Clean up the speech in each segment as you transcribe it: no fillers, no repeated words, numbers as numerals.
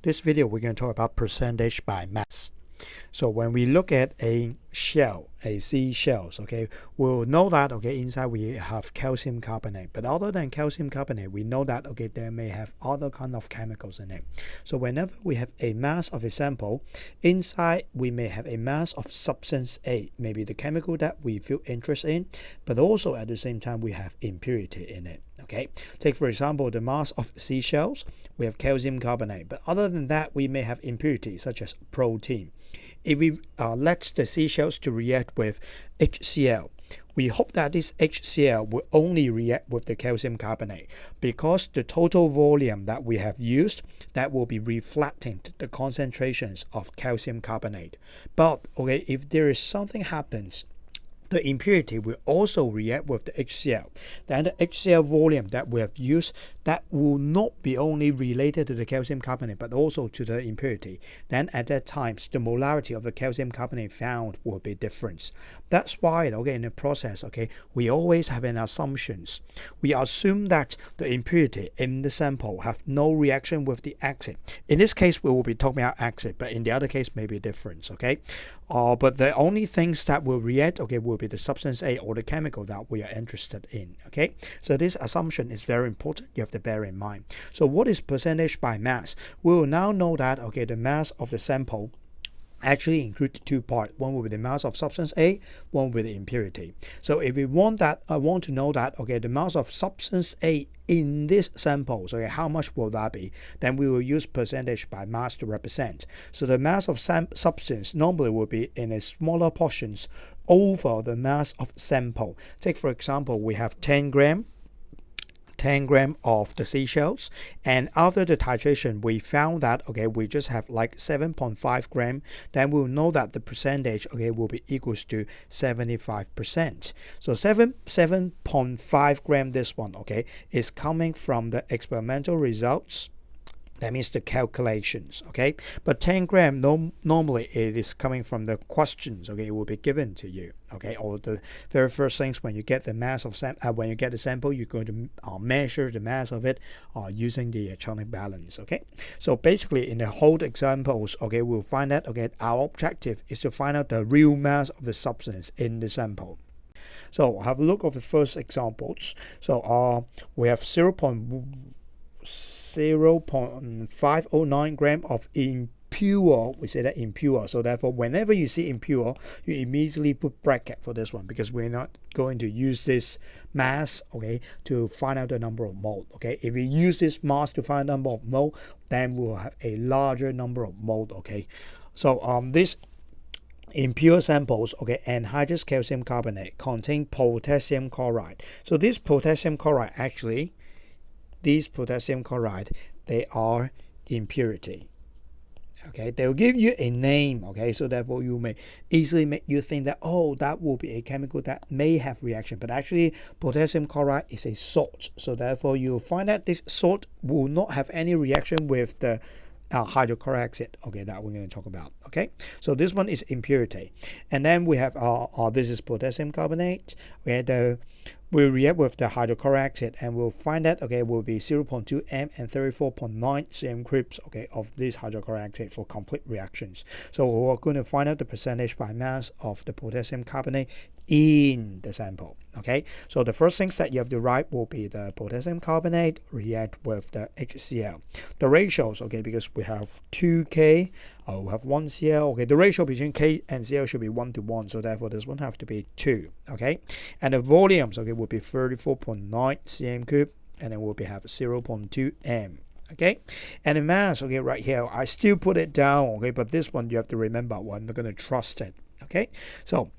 This video we're going to talk about percentage by mass. So when we look at a shell, a seashells, okay, we'll know that okay inside we have calcium carbonate, but other than calcium carbonate, we know that okay there may have other kind of chemicals in it. So whenever we have a mass of a sample, inside we may have a mass of substance A, maybe the chemical that we feel interest in, but also at the same time we have impurity in it. Okay, take for example the mass of seashells, we have calcium carbonate, but other than that we may have impurity such as protein. If we let the seashells to react with HCl, we hope that this HCl will only react with the calcium carbonate, because the total volume that we have used, that will be reflecting the concentrations of calcium carbonate. But okay, if there is something happens, the impurity will also react with the HCl. Then the HCl volume that we have used, that will not be only related to the calcium carbonate but also to the impurity. Then at that time, the molarity of the calcium carbonate found will be different. That's why okay, in the process, okay, we always have an assumptions. We assume that the impurity in the sample have no reaction with the acid. In this case, we will be talking about acid, but in the other case, maybe different. Okay, but the only things that will react, okay, will be the substance A or the chemical that we are interested in. Okay, so this assumption is very important. You have to bear in mind. So what is percentage by mass? We will now know that okay, the mass of the sample actually include two parts. One will be the mass of substance A, one will be the impurity. So if we want that, I want to know that okay, the mass of substance A in this sample, so okay, how much will that be? Then we will use percentage by mass to represent. So the mass of substance normally will be in a smaller portions over the mass of sample. Take for example, we have 10 gram of the seashells, and after the titration we found that okay, we just have like 7.5 gram. Then we'll know that the percentage okay will be equals to 75%. So 7.5 gram, this one okay is coming from the experimental results. That means the calculations, okay? But 10 gram, normally it is coming from the questions, okay? It will be given to you, okay? Or the very first things when you get the mass of when you get the sample, you're going to measure the mass of it using the electronic balance, okay? So basically, in the whole examples, okay, we'll find that okay, our objective is to find out the real mass of the substance in the sample. So have a look at the first examples. So we have 0.509 gram of impure. We say that impure. So therefore, whenever you see impure, you immediately put bracket for this one, because we're not going to use this mass, okay, to find out the number of mole. Okay, if we use this mass to find the number of mole, then we'll have a larger number of mole. Okay, so this impure samples, okay, anhydrous calcium carbonate contain potassium chloride. So this potassium chloride actually, these potassium chloride, they are impurity. Okay, they'll give you a name. Okay, so therefore you may easily make you think that oh, that will be a chemical that may have reaction, but actually potassium chloride is a salt. So therefore you'll find that this salt will not have any reaction with the hydrochloric acid, okay, that we're going to talk about. Okay, so this one is impurity, and then we have this is potassium carbonate. Okay, we'll react with the hydrochloric acid, and we'll find that okay will be 0.2 m and 34.9 cm cubes okay of this hydrochloric acid for complete reactions. So we're going to find out the percentage by mass of the potassium carbonate in the sample. Okay, so the first things that you have to write will be the potassium carbonate react with the HCl. The ratios, okay, because we have 2K, we have 1 Cl. Okay, the ratio between K and Cl should be 1 to 1, so therefore this one have to be 2. Okay, and the volumes okay will be 34.9 cm cube, and then we'll be have 0.2 m. Okay, and the mass okay right here I still put it down, okay, but this one you have to remember, we're not going to trust it. Okay, so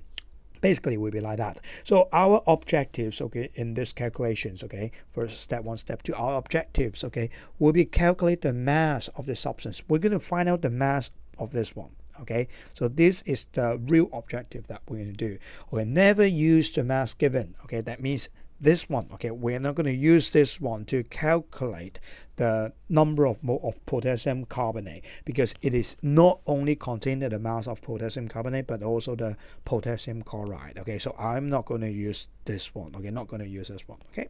basically will be like that. So our objectives okay in this calculations, okay, first step 1, step 2, our objectives okay will be calculate the mass of the substance. We're going to find out the mass of this one. Okay, so this is the real objective that we're going to do. We never use the mass given. Okay, that means this one okay, we're not going to use this one to calculate the number of mole of potassium carbonate, because it is not only containing the mass of potassium carbonate but also the potassium chloride. Okay, so I'm not going to use this one. Okay, not going to use this one. Okay.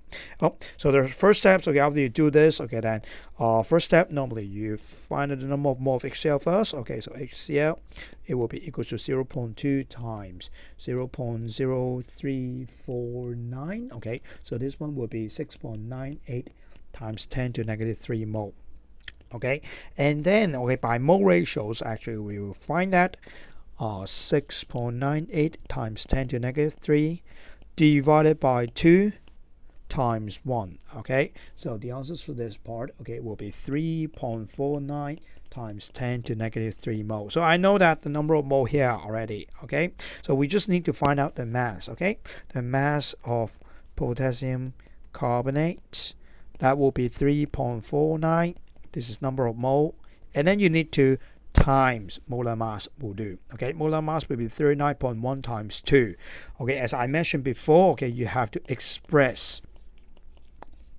So the first steps. Okay, after you do this, okay, then first step, normally you find the number of mole of HCl first. Okay, so HCl, it will be equal to 0.2 times 0.0349. Okay, so this one will be 6.98 times 10 to negative 3 mole. Okay, and then okay, by mole ratios, actually we will find that 6.98 times 10 to negative 3 divided by 2 times 1. Okay, so the answers for this part, okay, will be 3.49 times 10 to negative 3 mole. So I know that the number of mole here already. Okay, so we just need to find out the mass. Okay, the mass of potassium carbonate, that will be 3.49. This is number of mole, and then you need to times molar mass will do. Okay, molar mass will be 39.1 times 2. Okay, as I mentioned before, okay, you have to express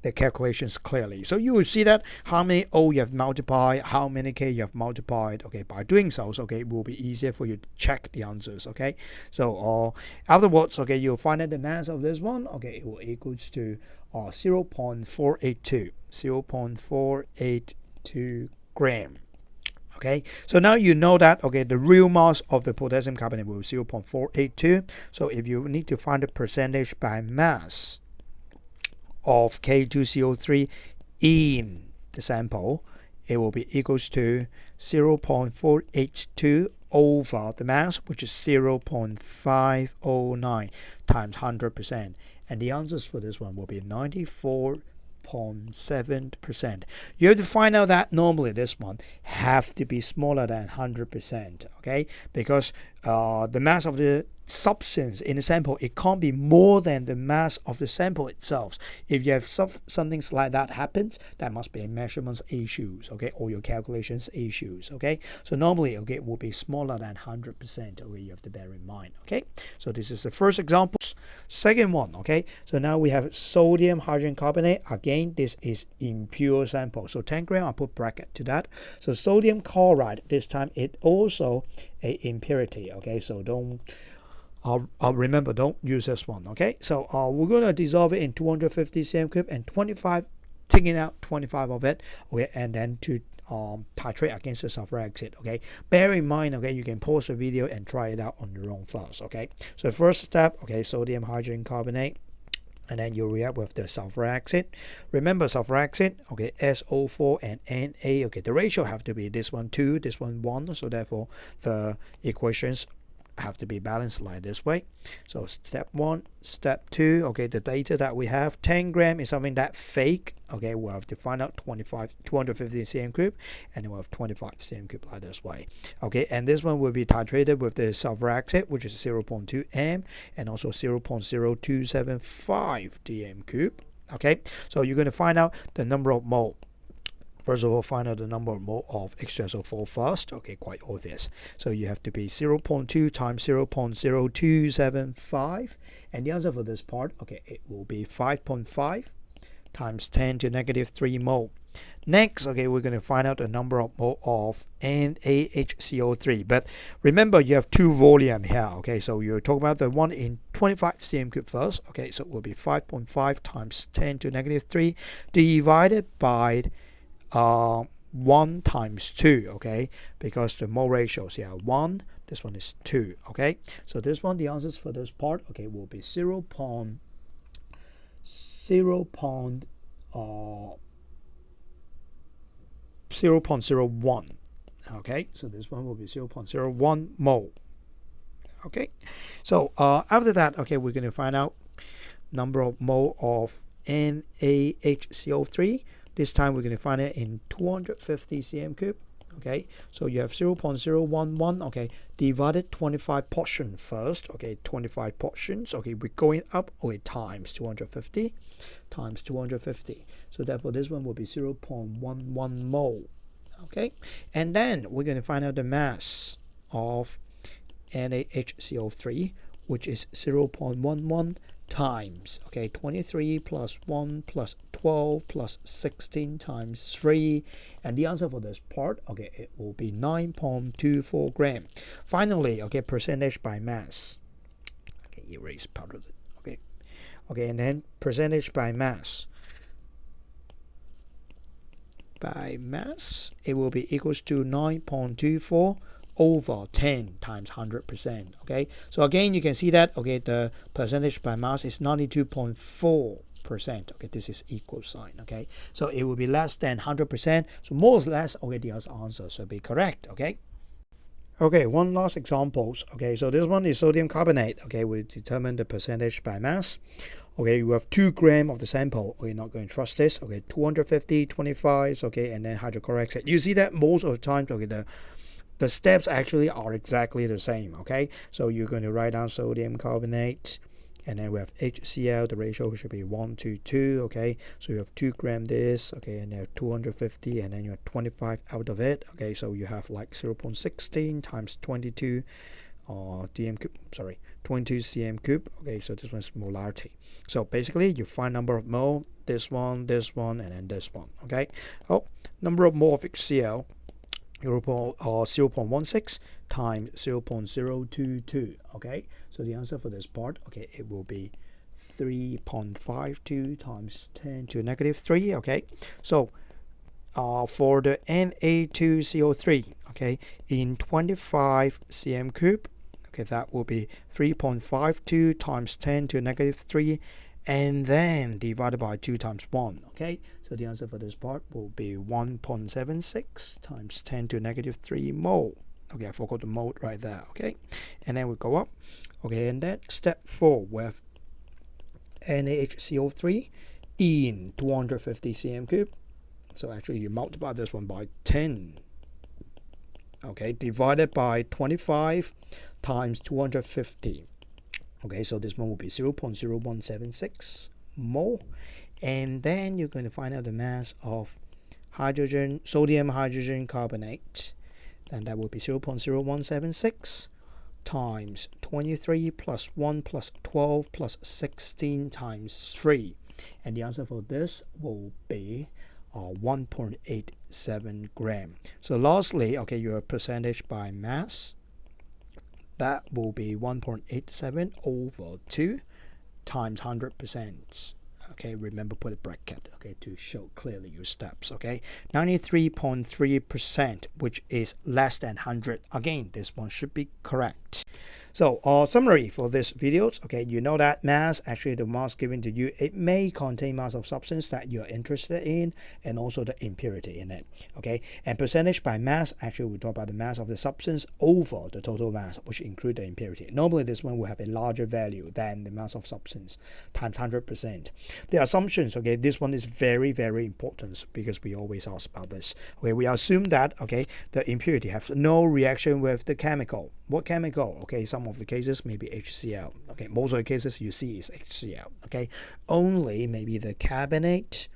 the calculations clearly. So you will see that how many O you have multiplied, how many K you have multiplied. Okay, by doing so, okay, it will be easier for you to check the answers. Okay, so afterwards, okay, you'll find that the mass of this one, okay, it will equals to 0.482 gram. Okay, so now you know that, okay, the real mass of the potassium carbonate will be 0.482. So if you need to find the percentage by mass of K2CO3 in the sample, it will be equals to 0.482 over the mass, which is 0.509 times 100%. And the answers for this one will be 94.7%. You have to find out that normally this one have to be smaller than 100%. Okay, because the mass of the substance in the sample, it can't be more than the mass of the sample itself. If you have something like that happens, that must be measurements issues, okay, or your calculations issues. Okay, so normally, okay, it will be smaller than 100%. Okay, you have to bear in mind. Okay, so this is the first example. Second one, okay, so now we have sodium hydrogen carbonate. Again, this is impure sample, so 10 gram, I'll put bracket to that. So sodium chloride, this time it also a impurity. Okay, so don't remember, don't use this one. Okay, so we're going to dissolve it in 250 cm cube and 25, taking out 25 of it. Okay, and then to titrate against the sulfuric acid. Okay, bear in mind, okay, you can pause the video and try it out on your own first. Okay, so first step, okay, sodium hydrogen carbonate, and then you react with the sulfuric acid. Remember, sulfuric acid, okay, SO4 and Na. Okay, the ratio have to be this one 2, this one 1. So therefore, the equations have to be balanced like this way. So step 1, step 2, okay, the data that we have, 10 gram is something that fake. Okay, we'll have to find out 250 cm cube, and then we'll have 25 cm cube like this way. Okay, and this one will be titrated with the sulfuric acid, which is 0.2 m, and also 0.0275 dm cube. Okay, so you're going to find out the number of mole. First of all, find out the number of mole of H2SO4 first. Okay, quite obvious. So you have to be 0.2 times 0.0275. And the answer for this part, okay, it will be 5.5 times 10 to negative 3 mole. Next, okay, we're going to find out the number of mole of NaHCO3. But remember, you have two volume here. Okay, so you're talking about the one in 25 cm cube first. Okay, so it will be 5.5 times 10 to negative 3 divided by 1 times 2, okay, because the mole ratios here 1, this one is 2. Okay, so this one, the answers for this part, okay, will be 0.01. Okay, so this one will be 0.01 mole. Okay, so after that, okay, we're going to find out number of mole of NaHCO3. This time we're going to find it in 250 cm cube. Okay, so you have 0.011. Okay, divided 25 portion first. Okay, 25 portions. Okay, we're going up. Okay, times 250 times 250. So therefore this one will be 0.11 mole. Okay, and then we're going to find out the mass of NaHCO3, which is 0.11 times, okay, 23 plus 1 plus 12 plus 16 times 3. And the answer for this part, okay, it will be 9.24 gram. Finally, okay, percentage by mass. Okay, erase part of it. Okay. Okay, and then percentage by mass. By mass, it will be equals to 9.24 over 10 times 100%. Okay, so again, you can see that, okay, the percentage by mass is 92.4%. Okay, this is equal sign. Okay, so it will be less than 100%. So more or less, okay, the answer should be correct. Okay. Okay, one last examples. Okay, so this one is sodium carbonate. Okay, we determine the percentage by mass. Okay, you have 2 grams of the sample. Okay, not going to trust this. Okay, 250, 25. Okay, and then hydrochloric acid. You see that most of the time, okay, the steps actually are exactly the same. Okay, so you're going to write down sodium carbonate, and then we have HCl. The ratio should be 1 to 2. Okay, so you have 2 grams this. Okay, and then 250, and then you have 25 out of it. Okay, so you have like 0.16 times 22 dm cube. Sorry, 22 cm cube. Okay, so this one's molarity. So basically, you find number of mole, this one, and then this one. Okay. Oh, number of mole of HCl. 0.16 times 0.022. Okay, so the answer for this part, okay, it will be 3.52 times 10 to the negative 3. Okay, so for the Na2CO3, okay, in 25 cm cube, okay, that will be 3.52 times 10 to the negative 3, and then divided by 2 times 1. Okay, so the answer for this part will be 1.76 times 10 to the negative 3 mole. Okay, I forgot the mole right there. Okay, and then we go up. Okay, and then step 4 with NaHCO3 in 250 cm cube. So actually you multiply this one by 10. Okay, divided by 25 times 250. Okay, so this one will be 0.0176 mole. And then you're going to find out the mass of sodium hydrogen carbonate. Then that will be 0.0176 times 23 plus 1 plus 12 plus 16 times 3. And the answer for this will be 1.87 gram. So lastly, okay, your percentage by mass, that will be 1.87 over 2 times 100%. Okay, remember, put a bracket, okay, to show clearly your steps. Okay, 93.3%, which is less than 100. Again, this one should be correct. So summary for this video. Okay, you know that mass, actually the mass given to you, it may contain mass of substance that you're interested in, and also the impurity in it. Okay, and percentage by mass, actually we talk about the mass of the substance over the total mass, which include the impurity. Normally this one will have a larger value than the mass of substance times 100%. The assumptions, okay, this one is very, very important because we always ask about this. Okay, we assume that, okay, the impurity has no reaction with the chemical. What chemical? Okay, some of the cases maybe HCl. Okay, most of the cases you see is HCl. Okay, only maybe the carbonate,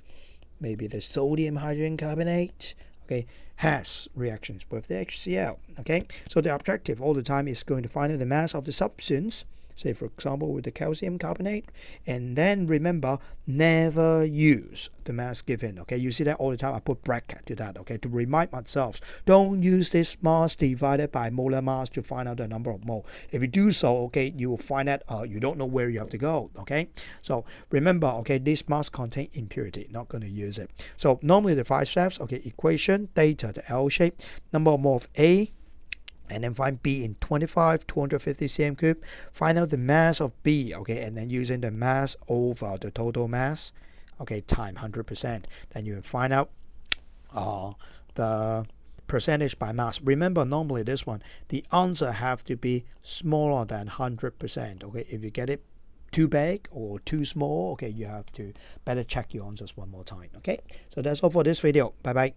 maybe the sodium hydrogen carbonate, okay, has reactions with the HCl. Okay, so the objective all the time is going to find out the mass of the substance. Say for example with the calcium carbonate, and then remember, never use the mass given. Okay, you see that all the time I put bracket to that, okay, to remind myself, don't use this mass divided by molar mass to find out the number of mole. If you do so, okay, you will find that you don't know where you have to go. Okay, so remember, okay, this mass contain impurity, not going to use it. So normally the 5 steps, okay, equation, data, the L shape, number of mole of A, and then find B in 25, 250 cm cube. Find out the mass of B, okay, and then using the mass over the total mass, okay, time 100%. Then you will find out the percentage by mass. Remember, normally this one, the answer have to be smaller than 100%. Okay, if you get it too big or too small, okay, you have to better check your answers one more time. Okay, so that's all for this video. Bye bye.